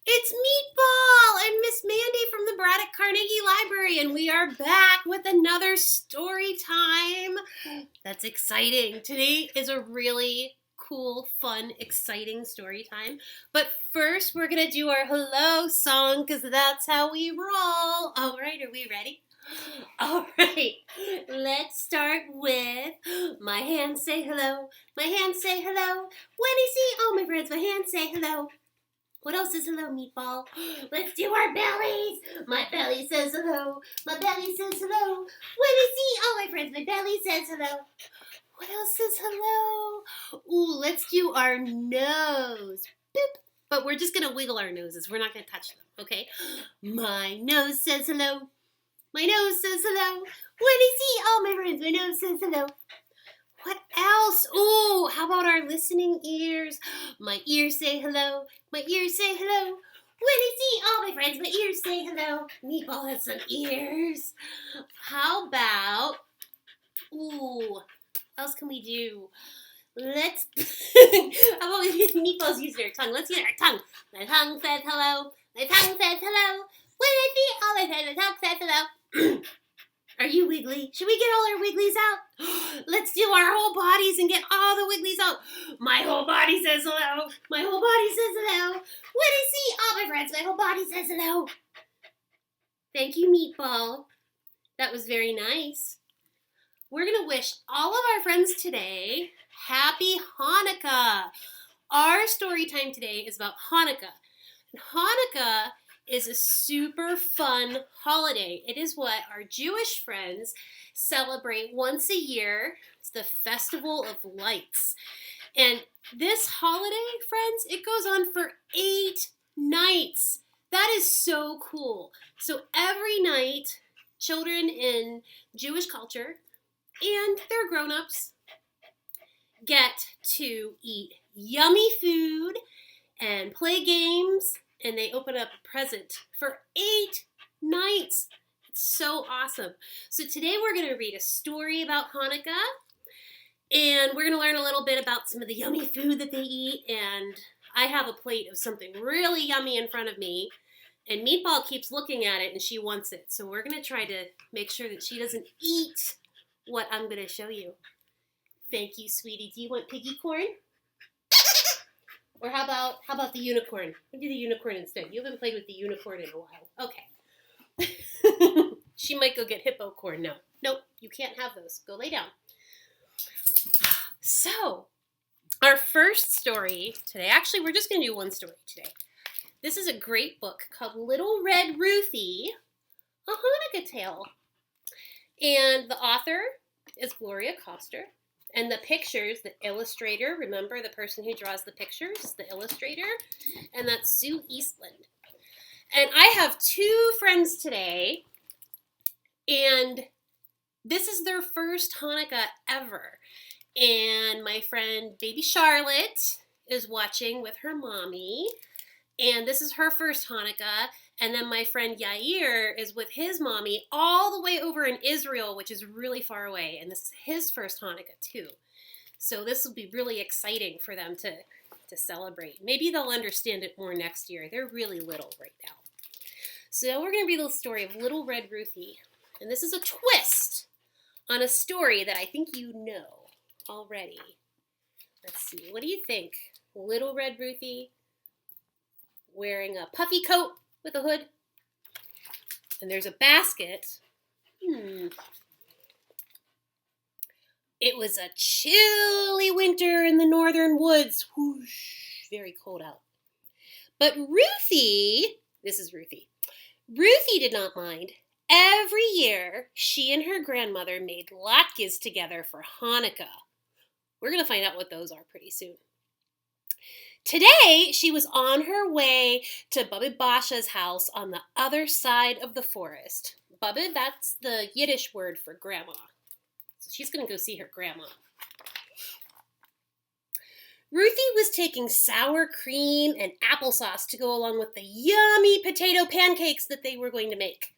It's Meatball and Miss Mandee from the Braddock Carnegie Library, and we are back with another story time. That's exciting. Today is a really cool, fun, exciting story time. But first, we're going to do our hello song because that's how we roll. All right, are we ready? All right, let's start with my hands say hello. My hands say hello. When I see all my friends, my hands say hello. What else is hello, Meatball? Let's do our bellies. My belly says hello. My belly says hello. When I see all my friends, my belly says hello. What else says hello? Ooh, let's do our nose. Boop. But we're just going to wiggle our noses. We're not going to touch them, okay? My nose says hello. My nose says hello. When I see all my friends, my nose says hello. What else? Ooh, how about our listening ears? My ears say hello. My ears say hello. When I see all my friends, my ears say hello. Meatball has some ears. How about, ooh, what else can we do? Let's, how about Meatball's using her tongue? Let's use our tongue. My tongue says hello. My tongue says hello. When I see all my friends, my tongue says hello. Are you wiggly? Should we get all our wigglies out? Let's do our whole bodies and get all the wigglies out. My whole body says hello. My whole body says hello. When I see all my friends, my whole body says hello. Thank you, Meatball. That was very nice. We're going to wish all of our friends today Happy Hanukkah. Our story time today is about Hanukkah. And Hanukkah is a super fun holiday. It is what our Jewish friends celebrate once a year. It's the Festival of Lights. And this holiday, friends, it goes on for 8 nights. That is so cool. So every night, children in Jewish culture and their grown-ups get to eat yummy food and play games, and they open up a present for 8 nights. It's so awesome. So today we're going to read a story about Hanukkah, and we're going to learn a little bit about some of the yummy food that they eat, and I have a plate of something really yummy in front of me, and Meatball keeps looking at it, and she wants it. So we're going to try to make sure that she doesn't eat what I'm going to show you. Thank you, sweetie. Do you want piggy corn? Or how about the unicorn? We'll do the unicorn instead. You haven't played with the unicorn in a while. Okay. She might go get hippo corn. No. Nope, you can't have those. Go lay down. So, our first story today, actually we're just going to do one story today. This is a great book called Little Red Ruthie, A Hanukkah Tale. And the author is Gloria Coster. And the pictures, the illustrator, remember the person who draws the pictures is the illustrator, and that's Sue Eastland. And I have 2 friends today, and this is their first Hanukkah ever. And my friend Baby Charlotte is watching with her mommy, and this is her first Hanukkah. And then my friend Yair is with his mommy all the way over in Israel, which is really far away. And this is his first Hanukkah too. So this will be really exciting for them to celebrate. Maybe they'll understand it more next year. They're really little right now. So we're going to read the story of Little Red Ruthie. And this is a twist on a story that I think you know already. Let's see. What do you think? Little Red Ruthie wearing a puffy coat with a hood, and there's a basket. It was a chilly winter in the northern woods. Whoosh, very cold out. But Ruthie, this is Ruthie. Ruthie did not mind. Every year, she and her grandmother made latkes together for Hanukkah. We're going to find out what those are pretty soon. Today, she was on her way to Bubba Basha's house on the other side of the forest. Bubba, that's the Yiddish word for grandma. So she's going to go see her grandma. Ruthie was taking sour cream and applesauce to go along with the yummy potato pancakes that they were going to make.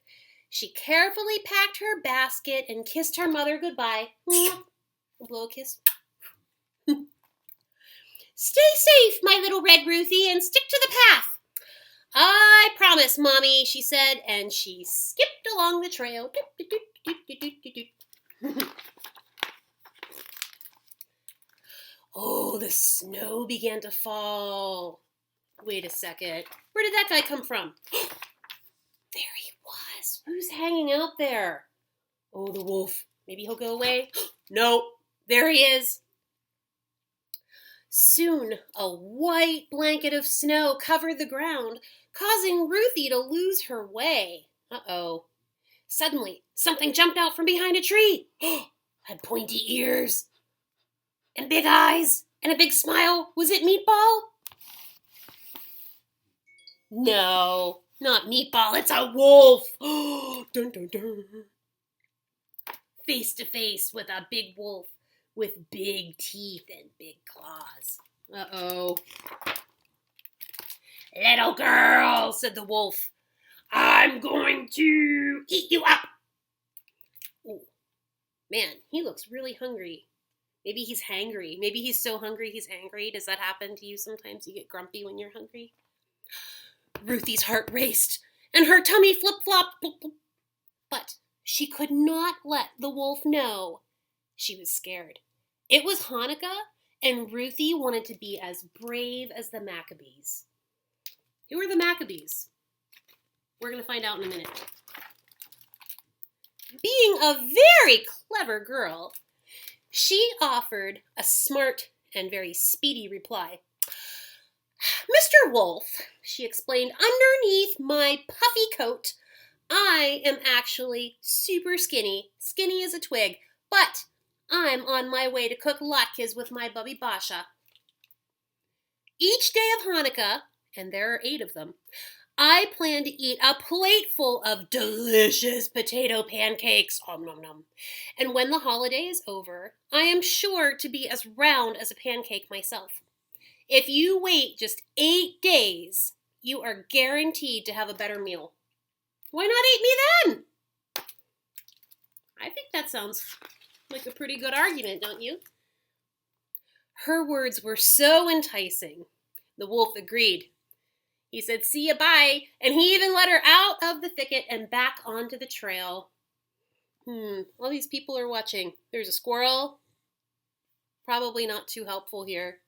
She carefully packed her basket and kissed her mother goodbye. Blow a kiss. Stay safe, my little red Ruthie, and stick to the path. I promise, Mommy, she said, and she skipped along the trail. Oh, the snow began to fall. Wait a second. Where did that guy come from? There he was. Who's hanging out there? Oh, the wolf. Maybe he'll go away. No, there he is. Soon, a white blanket of snow covered the ground, causing Ruthie to lose her way. Uh-oh. Suddenly, something jumped out from behind a tree. Had pointy ears and big eyes and a big smile. Was it Meatball? No, not Meatball. It's a wolf. Dun, dun, dun. Face to face with a big wolf with big teeth and big claws. Uh-oh. Little girl, said the wolf, I'm going to eat you up. Oh, man, he looks really hungry. Maybe he's hangry. Maybe he's so hungry he's angry. Does that happen to you sometimes? You get grumpy when you're hungry? Ruthie's heart raced, and her tummy flip-flopped. But she could not let the wolf know. She was scared. It was Hanukkah, and Ruthie wanted to be as brave as the Maccabees. Who are the Maccabees? We're going to find out in a minute. Being a very clever girl, she offered a smart and very speedy reply. Mr. Wolf, she explained, underneath my puffy coat, I am actually super skinny as a twig, but I'm on my way to cook latkes with my bubby Basha. Each day of Hanukkah, and there are 8 of them, I plan to eat a plateful of delicious potato pancakes. Om nom nom. And when the holiday is over, I am sure to be as round as a pancake myself. If you wait just 8 days, you are guaranteed to have a better meal. Why not eat me then? I think that sounds like a pretty good argument, don't you? Her words were so enticing. The wolf agreed. He said, see ya, bye, and he even let her out of the thicket and back onto the trail. All these people are watching. There's a squirrel. Probably not too helpful here.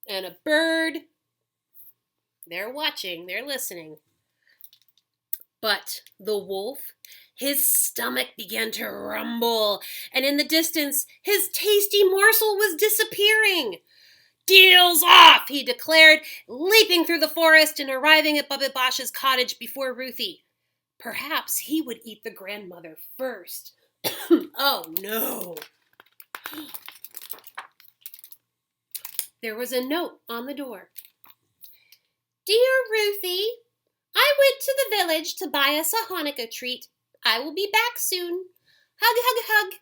And a bird. They're watching. They're listening. But the wolf, his stomach began to rumble, and in the distance, his tasty morsel was disappearing. Deal's off, he declared, leaping through the forest and arriving at Bubba Basha's cottage before Ruthie. Perhaps he would eat the grandmother first. Oh, no. There was a note on the door. Dear Ruthie, I went to the village to buy us a Hanukkah treat. I will be back soon. Hug, hug, hug.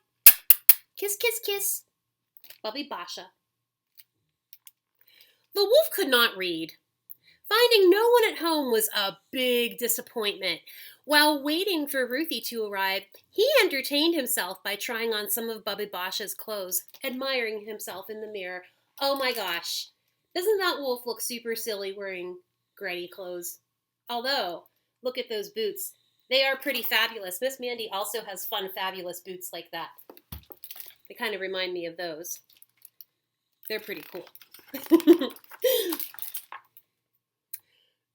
Kiss, kiss, kiss. Bubby Basha. The wolf could not read. Finding no one at home was a big disappointment. While waiting for Ruthie to arrive, he entertained himself by trying on some of Bubby Basha's clothes, admiring himself in the mirror. Oh my gosh, doesn't that wolf look super silly wearing granny clothes? Although, look at those boots. They are pretty fabulous. Miss Mandee also has fun, fabulous boots like that. They kind of remind me of those. They're pretty cool.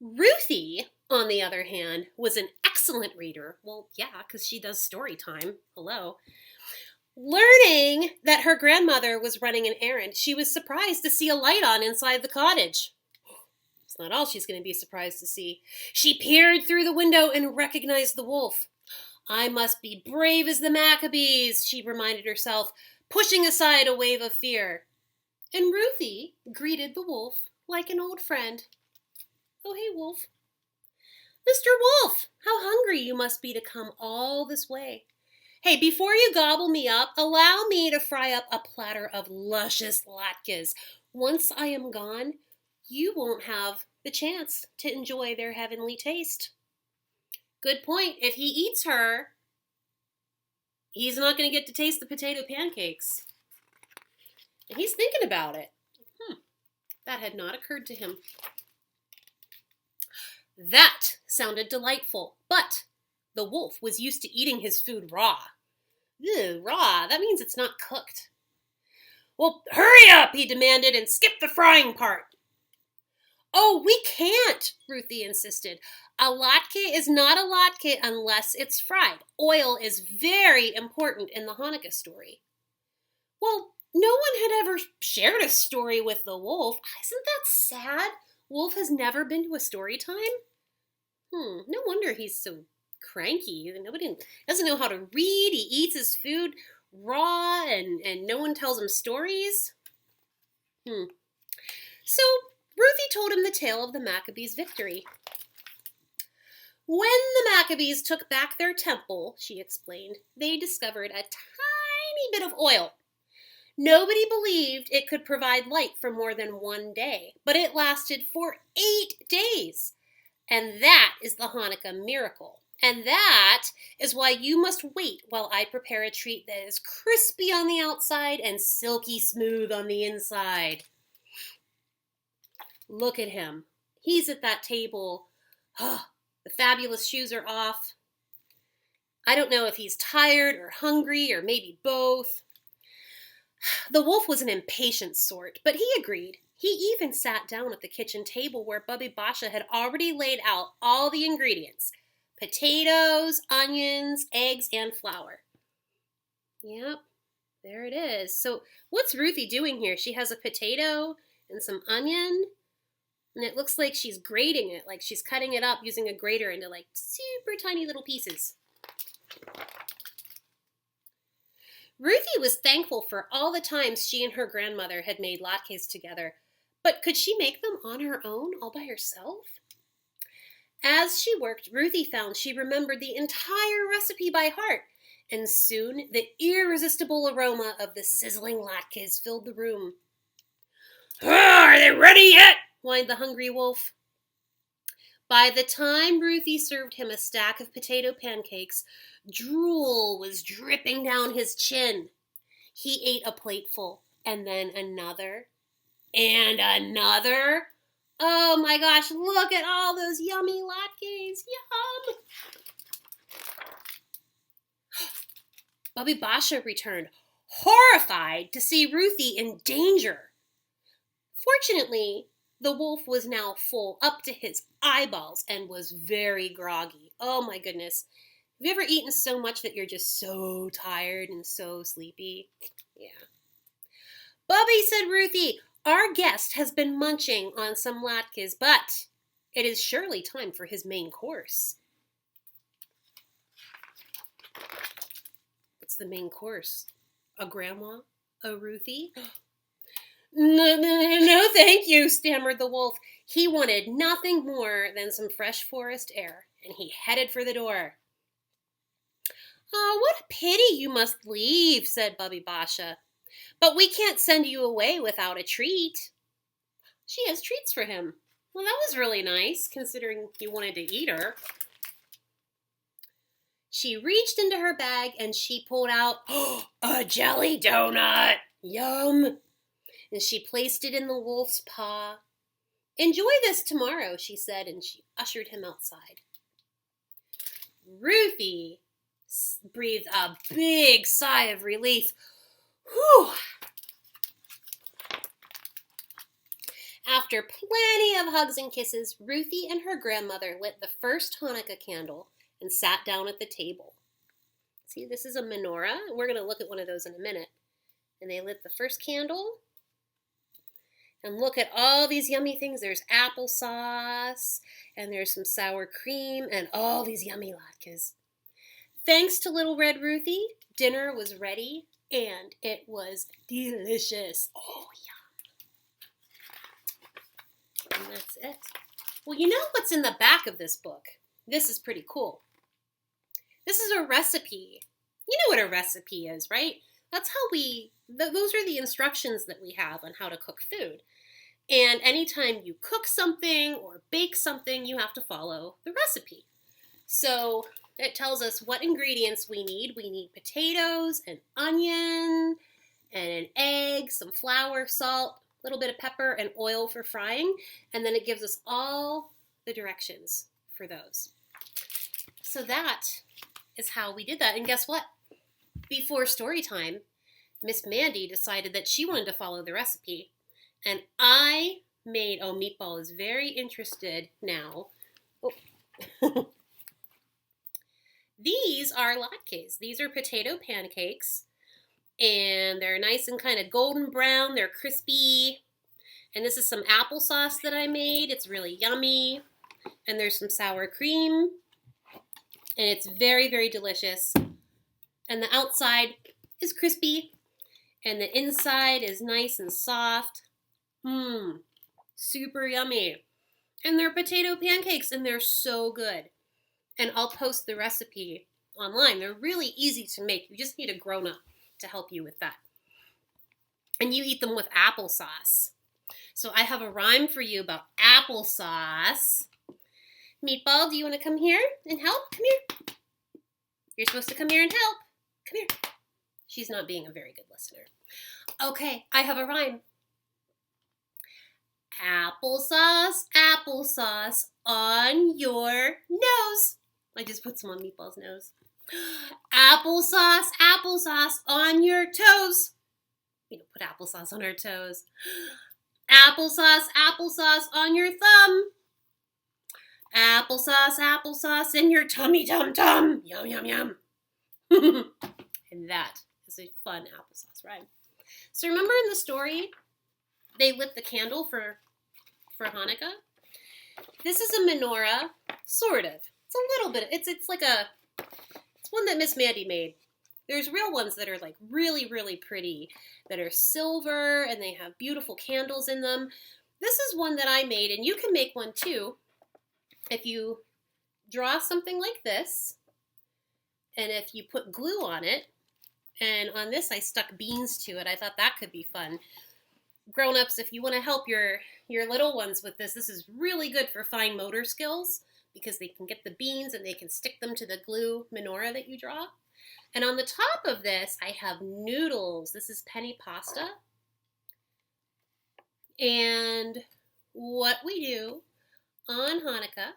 Ruthie, on the other hand, was an excellent reader. Well, yeah, because she does story time. Hello. Learning that her grandmother was running an errand, she was surprised to see a light on inside the cottage. It's not all she's going to be surprised to see. She peered through the window and recognized the wolf. I must be brave as the Maccabees, she reminded herself, pushing aside a wave of fear. And Ruthie greeted the wolf like an old friend. Oh, hey, Wolf. Mr. Wolf, how hungry you must be to come all this way. Hey, before you gobble me up, allow me to fry up a platter of luscious latkes. Once I am gone, you won't have the chance to enjoy their heavenly taste. Good point. If he eats her, he's not going to get to taste the potato pancakes. And he's thinking about it. That had not occurred to him. That sounded delightful, but the wolf was used to eating his food raw. Ew, raw, that means it's not cooked. Well, hurry up, he demanded, and skip the frying part. Oh, we can't, Ruthie insisted. A latke is not a latke unless it's fried. Oil is very important in the Hanukkah story. Well, no one had ever shared a story with the wolf. Isn't that sad? Wolf has never been to a story time? No wonder he's so cranky. Nobody doesn't know how to read. He eats his food raw and no one tells him stories. So Ruthie told him the tale of the Maccabees' victory. When the Maccabees took back their temple, she explained, they discovered a tiny bit of oil. Nobody believed it could provide light for more than one day, but it lasted for 8 days. And that is the Hanukkah miracle. And that is why you must wait while I prepare a treat that is crispy on the outside and silky smooth on the inside. Look at him. He's at that table. The fabulous shoes are off. I don't know if he's tired or hungry or maybe both. The wolf was an impatient sort, but he agreed. He even sat down at the kitchen table where Bubby Basha had already laid out all the ingredients. Potatoes, onions, eggs, and flour. Yep, there it is. So what's Ruthie doing here? She has a potato and some onion, and it looks like she's grating it, like she's cutting it up using a grater into like super tiny little pieces. Ruthie was thankful for all the times she and her grandmother had made latkes together, but could she make them on her own, all by herself? As she worked, Ruthie found she remembered the entire recipe by heart, and soon the irresistible aroma of the sizzling latkes filled the room. Are they ready yet? Whined the hungry wolf. By the time Ruthie served him a stack of potato pancakes, drool was dripping down his chin. He ate a plateful, and then another, and another. Oh my gosh, look at all those yummy latkes. Yum! Bubby Basha returned, horrified to see Ruthie in danger. Fortunately, the wolf was now full up to his eyeballs and was very groggy. Oh my goodness. Have you ever eaten so much that you're just so tired and so sleepy? Yeah. Bubby, said Ruthie, our guest has been munching on some latkes, but it is surely time for his main course. What's the main course? A grandma? A Ruthie? No, thank you, stammered the wolf. He wanted nothing more than some fresh forest air, and he headed for the door. Oh, what a pity you must leave, said Bubby Basha. But we can't send you away without a treat. She has treats for him. Well, that was really nice, considering he wanted to eat her. She reached into her bag and she pulled out a jelly donut. Yum! And she placed it in the wolf's paw. Enjoy this tomorrow, she said, and she ushered him outside. Ruthie breathed a big sigh of relief. Whew! After plenty of hugs and kisses, Ruthie and her grandmother lit the first Hanukkah candle and sat down at the table. See, this is a menorah. We're going to look at one of those in a minute. And they lit the first candle. And look at all these yummy things. There's applesauce, and there's some sour cream, and all these yummy latkes. Thanks to Little Red Ruthie, dinner was ready, and it was delicious. Oh, yum. And that's it. Well, you know what's in the back of this book? This is pretty cool. This is a recipe. You know what a recipe is, right? That's how those are the instructions that we have on how to cook food. And anytime you cook something or bake something, you have to follow the recipe. So it tells us what ingredients we need. We need potatoes, an onion, and an egg, some flour, salt, a little bit of pepper, and oil for frying. And then it gives us all the directions for those. So that is how we did that. And guess what? Before story time, Miss Mandee decided that she wanted to follow the recipe. And I made, Meatball is very interested now. Oh. These are latkes. These are potato pancakes. And they're nice and kind of golden brown. They're crispy. And this is some applesauce that I made. It's really yummy. And there's some sour cream. And it's very, very delicious. And the outside is crispy. And the inside is nice and soft. Super yummy. And they're potato pancakes, and they're so good. And I'll post the recipe online. They're really easy to make. You just need a grown-up to help you with that. And you eat them with applesauce. So I have a rhyme for you about applesauce. Meatball, do you want to come here and help? Come here. You're supposed to come here and help. Come here. She's not being a very good listener. Okay, I have a rhyme. Applesauce, applesauce on your nose. I just put some on Meatball's nose. Applesauce, applesauce on your toes. We don't put applesauce on our toes. Applesauce, applesauce on your thumb. Applesauce, applesauce in your tummy tum tum. Yum, yum, yum. And that is a fun applesauce rhyme. So remember in the story, they lit the candle for Hanukkah? This is a menorah, sort of. It's a little bit, it's one that Miss Mandee made. There's real ones that are like really, really pretty, that are silver and they have beautiful candles in them. This is one that I made, and you can make one too. If you draw something like this, and if you put glue on it, and on this I stuck beans to it. I thought that could be fun. Grown-ups, if you want to help your little ones with this, this is really good for fine motor skills because they can get the beans and they can stick them to the glue menorah that you draw. And on the top of this, I have noodles. This is penny pasta. And what we do on Hanukkah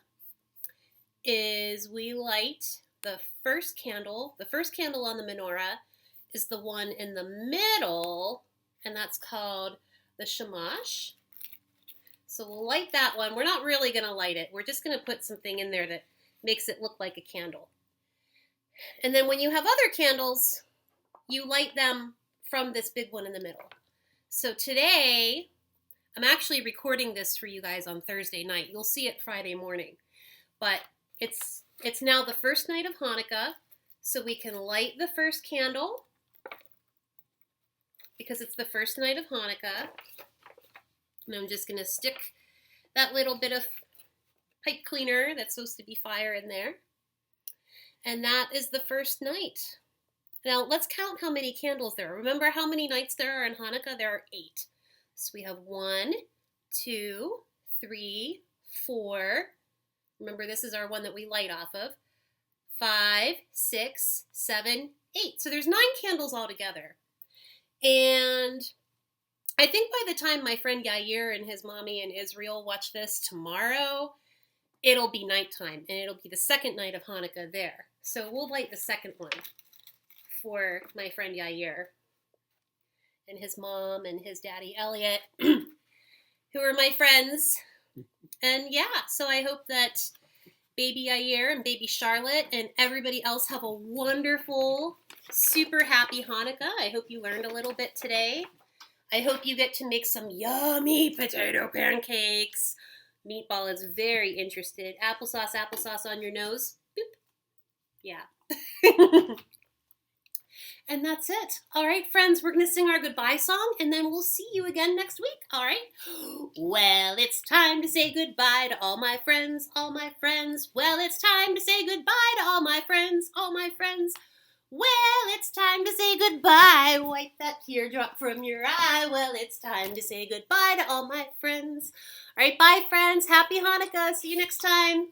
is we light the first candle. The first candle on the menorah is the one in the middle, and that's called the shamash. So we'll light that one. We're not really going to light it. We're just going to put something in there that makes it look like a candle. And then when you have other candles, you light them from this big one in the middle. So today, I'm actually recording this for you guys on Thursday night. You'll see it Friday morning. But it's now the first night of Hanukkah, so we can light the first candle because it's the first night of Hanukkah. And I'm just going to stick that little bit of pipe cleaner that's supposed to be fire in there. And that is the first night. Now, let's count how many candles there are. Remember how many nights there are in Hanukkah? There are 8. So we have 1, 2, 3, 4. Remember, this is our one that we light off of. 5, 6, 7, 8. So there's 9 candles altogether. And I think by the time my friend Yair and his mommy in Israel watch this tomorrow, it'll be nighttime, and it'll be the second night of Hanukkah there. So we'll light the second one for my friend Yair and his mom and his daddy Elliot, who are my friends. And yeah, so I hope that baby Yair and baby Charlotte and everybody else have a wonderful, super happy Hanukkah. I hope you learned a little bit today. I hope you get to make some yummy potato pancakes. Meatball is very interested. Applesauce, applesauce on your nose. Boop. Yeah. And that's it. All right, friends, we're going to sing our goodbye song, and then we'll see you again next week. All right? Well, it's time to say goodbye to all my friends, all my friends. Well, it's time to say goodbye to all my friends, all my friends. Well, it's time to say goodbye. Wipe that teardrop from your eye. Well, it's time to say goodbye to all my friends. All right, bye, friends. Happy Hanukkah. See you next time.